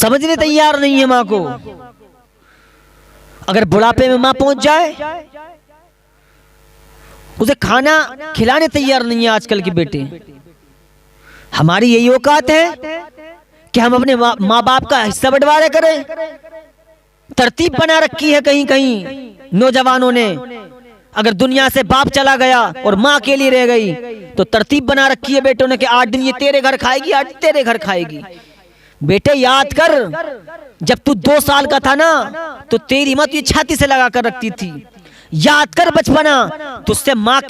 سمجھنے تیار نہیں ہے ماں کو. اگر بڑھاپے میں ماں پہنچ جائے اسے کھانا کھلانے تیار نہیں ہے آج کل کے بیٹے. ہماری یہی اوقات ہے کہ ہم اپنے ماں باپ کا حصہ بٹوارے کریں. ترتیب بنا رکھی ہے کہیں کہیں نوجوانوں نے. اگر دنیا سے باپ چلا گیا اور ماں کے لیے رہ گئی تو ترتیب بنا رکھی ہے بیٹوں نے کہ 8 دن یہ تیرے گھر کھائے گی, 8 دن تیرے گھر کھائے گی. بیٹے یاد کر, جب تو 2 سال کا تھا نا تو تیری ماں تجھے چھاتی سے لگا کر رکھتی تھی. یاد کر بچپنا, تجھ سے ماں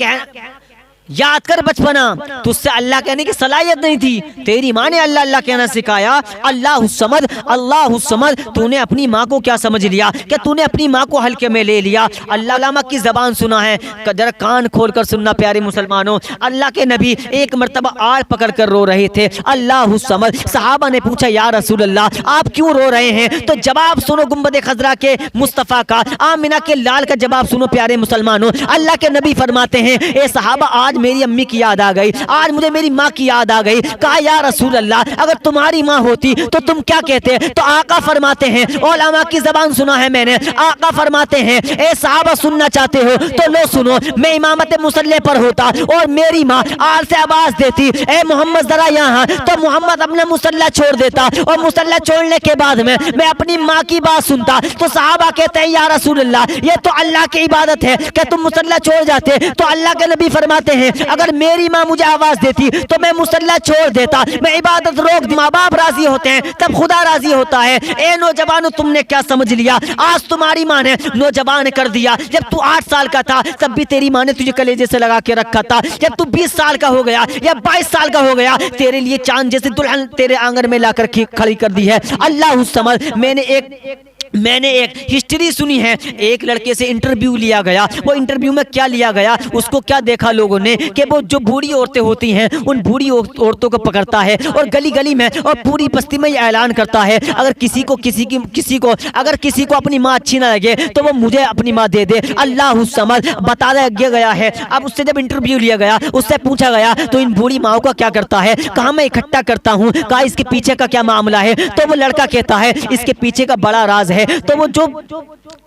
یاد کر بچپنا, تجھ سے اللہ کہنے کی صلاحیت نہیں تھی. تیری ماں نے اللہ اللہ کہنا سکھایا. اللہ الصمد, اللہ الصمد. تو نے اپنی ماں کو کیا سمجھ لیا کہ تو نے اپنی ماں کو ہلکے میں لے لیا. اللہ علامہ کی زبان سنا ہے, ذرا کان کھول کر سننا پیارے مسلمانوں. اللہ کے نبی ایک مرتبہ آڑ پکڑ کر رو رہے تھے. اللہ الصمد. صحابہ نے پوچھا یا رسول اللہ آپ کیوں رو رہے ہیں؟ تو جواب سنو گنبد خضرا کے مصطفیٰ کا, آمنہ کے لال کا جواب سنو پیارے مسلمانوں. اللہ کے نبی فرماتے ہیں اے صحابہ آج میری امی کی یاد آ گئی, آج مجھے میری ماں کی یاد آ گئی. کہا یا رسول اللہ اگر تمہاری ماں ہوتی تو تم کیا کہتے؟ تو آقا فرماتے ہیں, علماء کی زبان سنا ہے میں نے, آقا فرماتے ہیں اے صحابہ سننا چاہتے ہو تو لو سنو, میں امامت مصلی پر ہوتا اور میری ماں آل سے آواز دیتی اے محمد ذرا یہاں, تو محمد اپنا مصلی چھوڑ دیتا اور مصلی چھوڑنے کے بعد میں اپنی ماں کی بات سنتا. تو صحابہ کہتے ہیں یا رسول اللہ یہ تو اللہ کی عبادت ہے کہ تم مصلی چھوڑ جاتے. تو اللہ کے نبی فرماتے ہیں اگر میری ماں مجھے آواز دیتی تو میں مصلی چھوڑ دیتا, میں عبادت روک دی. ماں باپ راضی ہوتے ہیں تب خدا راضی ہوتا ہے. اے نوجوانوں تم نے کیا سمجھ لیا؟ آج تمہاری ماں نے نوجوان کر دیا. جب تو 8 سال کا تھا تب بھی تیری ماں نے تجھے کلیجے سے لگا کے رکھا تھا. جب تو 20 سال کا ہو گیا یا 22 سال کا ہو گیا تیرے لیے چاند جیسے دلہن تیرے آنگن میں لا کر کھڑی کر دی ہے. اللہ الصمد. میں نے ایک ہسٹری سنی ہے, ایک لڑکے سے انٹرویو لیا گیا. وہ انٹرویو میں کیا لیا گیا, اس کو کیا دیکھا لوگوں نے کہ وہ جو بوڑھی عورتیں ہوتی ہیں ان بوڑھی عورتوں کو پکڑتا ہے اور گلی گلی میں اور پوری بستی میں یہ اعلان کرتا ہے اگر کسی کو اپنی ماں اچھی نہ لگے تو وہ مجھے اپنی ماں دے دے. اللہ الصمد. بتا دیا گیا ہے. اب اس سے جب انٹرویو لیا گیا اس سے پوچھا گیا تو ان بوڑھی ماؤں کا کیا کرتا ہے؟ کہا میں اکٹھا کرتا ہوں. کہا اس کے پیچھے کا کیا معاملہ ہے؟ تو وہ لڑکا کہتا ہے اس کے پیچھے کا بڑا راز ہے. تو وہ جو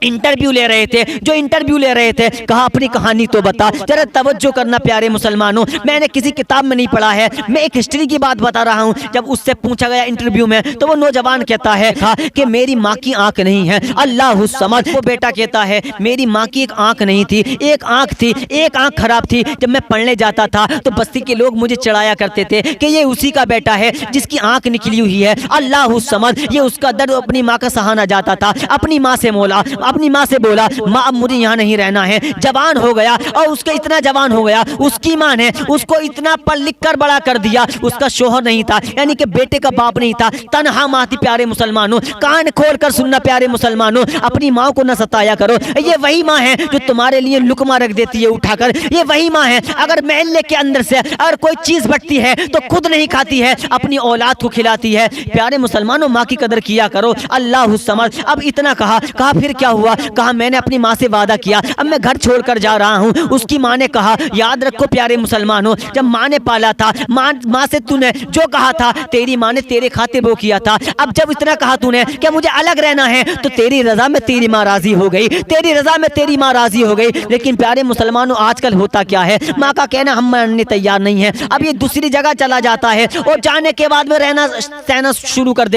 انٹرویو لے رہے تھے کہا اپنی کہانی تو بتا. ذرا توجہ کرنا پیارے مسلمانوں, میں نے کسی کتاب میں نہیں پڑھا ہے, میں ایک ہسٹری کی بات بتا رہا ہوں. جب اس سے پوچھا گیا انٹرویو میں تو وہ نوجوان کہتا ہے کہ میری ماں کی آنکھ نہیں ہے. اللہ الصمد. وہ بیٹا کہتا ہے میری ماں کی ایک آنکھ نہیں تھی, ایک آنکھ تھی, ایک آنکھ خراب تھی. جب میں پڑھنے جاتا تھا تو بستی کے لوگ مجھے چڑھایا کرتے تھے کہ یہ اسی کا بیٹا ہے جس کی آنکھ نکلی ہوئی ہے. اللہ الصمد. یہ اس کا درد اپنی ماں کا سہانا جاتا تھا. اپنی ماں سے بولا ماں اب مجھے یہاں نہیں رہنا ہے. جوان ہو گیا اور اس کا اتنا جوان ہو گیا اس کی ماں نے اس کو اتنا پڑھ لکھ کر بڑا کر دیا. اس کا شوہر نہیں تھا, یعنی کہ بیٹے کا باپ نہیں تھا, تنہا ماں تھی. پیارے مسلمانوں کان کھول کر سننا پیارے مسلمانوں, اپنی ماں کو نہ ستایا کرو. یہ وہی ماں ہے جو تمہارے لیے لقمہ رکھ دیتی ہے اٹھا کر. یہ وہی ماں ہے اگر محلے کے اندر سے اگر کوئی چیز بٹتی ہے تو خود نہیں کھاتی ہے, اپنی اولاد کو کھلاتی ہے. پیارے مسلمانوں ماں کی قدر کیا کرو. اللہ الصمد. اب اتنا کہا پھر کیا ہوا؟ کہا میں نے اپنی ماں سے وعدہ کیا, اب میں گھر چھوڑ کر جا رہا ہوں. اس کی ماں نے کہا یاد رکھو پیارے مسلمانوں, جب ماں نے پالا تھا, ماں سے تو نے جو کہا تھا تیری ماں نے تیرے خاطر وہ کیا تھا. اب جب اتنا کہا تو نے کہ مجھے الگ رہنا ہے تو تیری رضا میں تیری ماں راضی ہو گئی, تیری رضا میں تیری ماں راضی ہو گئی. لیکن پیارے مسلمانوں آج کل ہوتا کیا ہے, ماں کا کہنا ہم ماننے تیار نہیں ہے. اب یہ دوسری جگہ چلا جاتا ہے اور جانے کے بعد میں رہنا سہنا شروع کر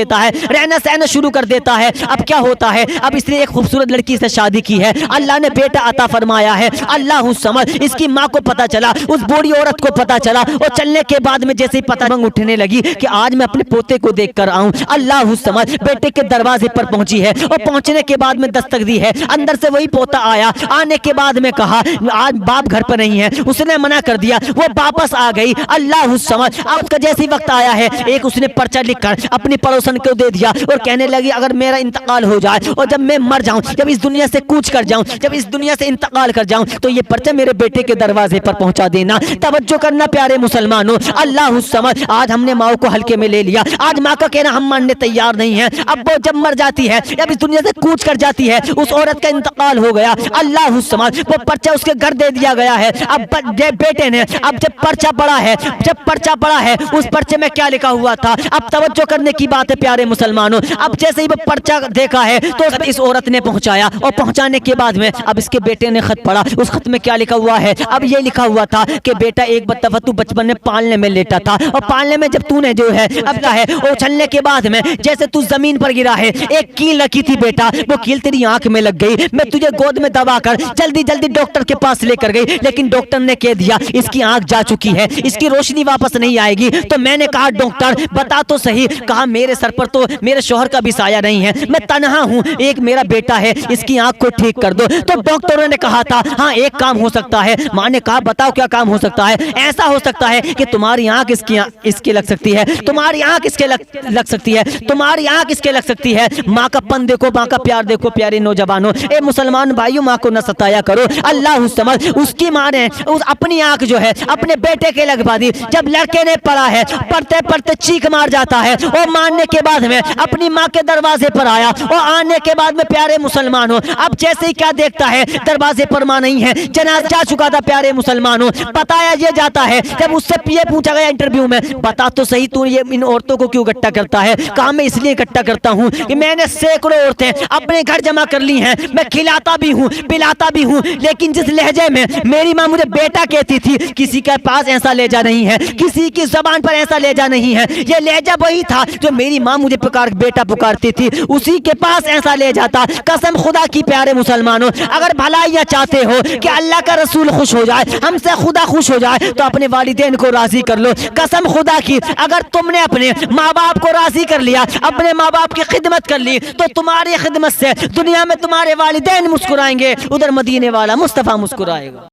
دیتا ہے. اب کیا ہوتا ہے, اب اس نے ایک خوبصورت لڑکی سے شادی کی ہے, اللہ نے بیٹا عطا فرمایا ہے. اللہ الصمد. اس کی ماں کو پتا چلا, اس بوڑھی عورت کو پتا چلا, اور چلنے کے بعد میں جیسے ہی پتہ اٹھنے لگی کہ آج میں اپنے پوتے کو دیکھ کر آؤں. اللہ الصمد. بیٹے کے دروازے پر پہنچی ہے اور پہنچنے کے بعد میں دستک دی ہے. اندر سے وہی پوتا آیا. آنے کے بعد میں کہا آج باپ گھر پر نہیں ہے, اس نے منع کر دیا. وہ واپس آ گئی. اللہ الصمد. اب کا جیسی وقت آیا ہے, ایک اس نے پرچہ لکھ کر اپنی پڑوسن کو دے دیا اور کہنے لگی اگر میرا انتقال ہو ہو جائے اور جب میں مر جاؤں، جب اس دنیا سے کوچ کر جاؤں، جب اس دنیا سے انتقال کر جاؤں، تو یہ پرچہ میرے بیٹے کے دروازے پر پہنچا دینا۔ توجہ کرنا پیارے مسلمانوں، اللہ الصمد۔ آج ہم نے ماں کو ہلکے میں لے لیا، آج ماں کا کہنا ہم ماننے تیار نہیں ہیں۔ اب وہ جب مر جاتی ہے، جب اس دنیا سے کوچ کر جاتی ہے، اس عورت کا انتقال ہو گیا، اللہ الصمد، وہ پرچہ اس کے گھر دے دیا گیا ہے۔ اب بیٹے نے اب جب پرچہ پڑا ہے، جب پرچہ پڑا ہے، اس پرچے میں کیا لکھا ہوا تھا؟ اب توجہ کرنے کی بات ہے پیارے مسلمانوں۔ اب جیسے ہی وہ پرچہ دیکھا ہے تو اس عورت نے پہنچایا، اور پہنچانے کے بعد میں اب اس کے بیٹے نے خط پڑھا۔ اس خط میں کیا لکھا ہوا ہے؟ اب یہ لکھا ہوا تھا کہ بیٹا ایک دفعہ تو بچپن میں پالنے میں لیٹا تھا، اور پالنے میں جب تو نے جو ہے اب کیا ہے وہ اچھلنے کے بعد میں جیسے تو زمین پر گرا ہے، ایک کیل رکھی تھی بیٹا، وہ کیل تیری آنکھ میں لگ گئی، میں تجھے گود میں دبا کر جلدی جلدی ڈاکٹر کے پاس لے کر گئی، لیکن ڈاکٹر نے کہہ دیا اس کی آنکھ جا چکی ہے، اس کی روشنی واپس نہیں آئے گی۔ تو میں نے کہا ڈاکٹر بتا تو صحیح، کہا میرے سر پر تو میرے شوہر کا بھی سایہ نہیں ہے، میں تنہا ہوں، ایک میرا بیٹا ہے، اس کی آنکھ کو ٹھیک کر دو۔ تو ڈاکٹروں نے کہا تھا ہاں ایک کام ہو سکتا ہے۔ ماں نے کہا بتاؤ کیا کام ہو سکتا ہے؟ ایسا ہو سکتا ہے کہ تمہاری آنکھ اس کی لگ سکتی ہے، تمہاری آنکھ اس کے لگ سکتی ہے، تمہاری آنکھ اس کے لگ سکتی ہے۔ ماں کا پن دیکھو، ماں کا پیار دیکھو پیارے نوجوانوں، اے مسلمان بھائیوں، ماں کو نہ ستایا کرو۔ اللہ سمجھ، اس کی ماں نے اپنی آنکھ جو ہے اپنے بیٹے کے لگوا دی۔ جب لڑکے نے پڑھا ہے، پڑھتے پڑھتے چیخ مار جاتا ہے، اور ماننے کے بعد میں اپنی ماں کے دروازے پر آیا، اور آنے کے بعد میں پیارے مسلمانوں اب جیسے ہی کیا دیکھتا ہے دروازے پر ماں نہیں ہے، جنازہ جا چکا تھا پیارے مسلمانوں۔ بتایا یہ جاتا ہے جب اس سے یہ پوچھا گیا انٹرویو میں بتا تو صحیح تو یہ ان عورتوں کو کیوں اکٹھا کرتا ہے؟ کہا میں اس لیے اکٹھا کرتا ہوں کہ میں نے سینکڑوں عورتیں اپنے گھر جمع کر لی ہیں، میں کھلاتا بھی ہوں پلاتا بھی ہوں، لیکن جس لہجے میں میری ماں مجھے بیٹا کہتی تھی کسی کے پاس ایسا لہجہ نہیں ہے، کسی کی زبان پر ایسا لہجہ نہیں ہے۔ یہ لہجہ وہی تھا جو میری ماں مجھے بیٹا پکارتی تھی، اسی کے پاس ایسا لہجہ تھا۔ قسم خدا کی پیارے مسلمانوں، اگر بھلائیاں چاہتے ہو کہ اللہ کا رسول خوش ہو جائے، ہم سے خدا خوش ہو جائے، تو اپنے والدین کو راضی کر لو۔ قسم خدا کی اگر تم نے اپنے ماں باپ کو راضی کر لیا، اپنے ماں باپ کی خدمت کر لی، تو تمہاری خدمت سے دنیا میں تمہارے والدین مسکرائیں گے، ادھر مدینے والا مصطفیٰ مسکرائے گا۔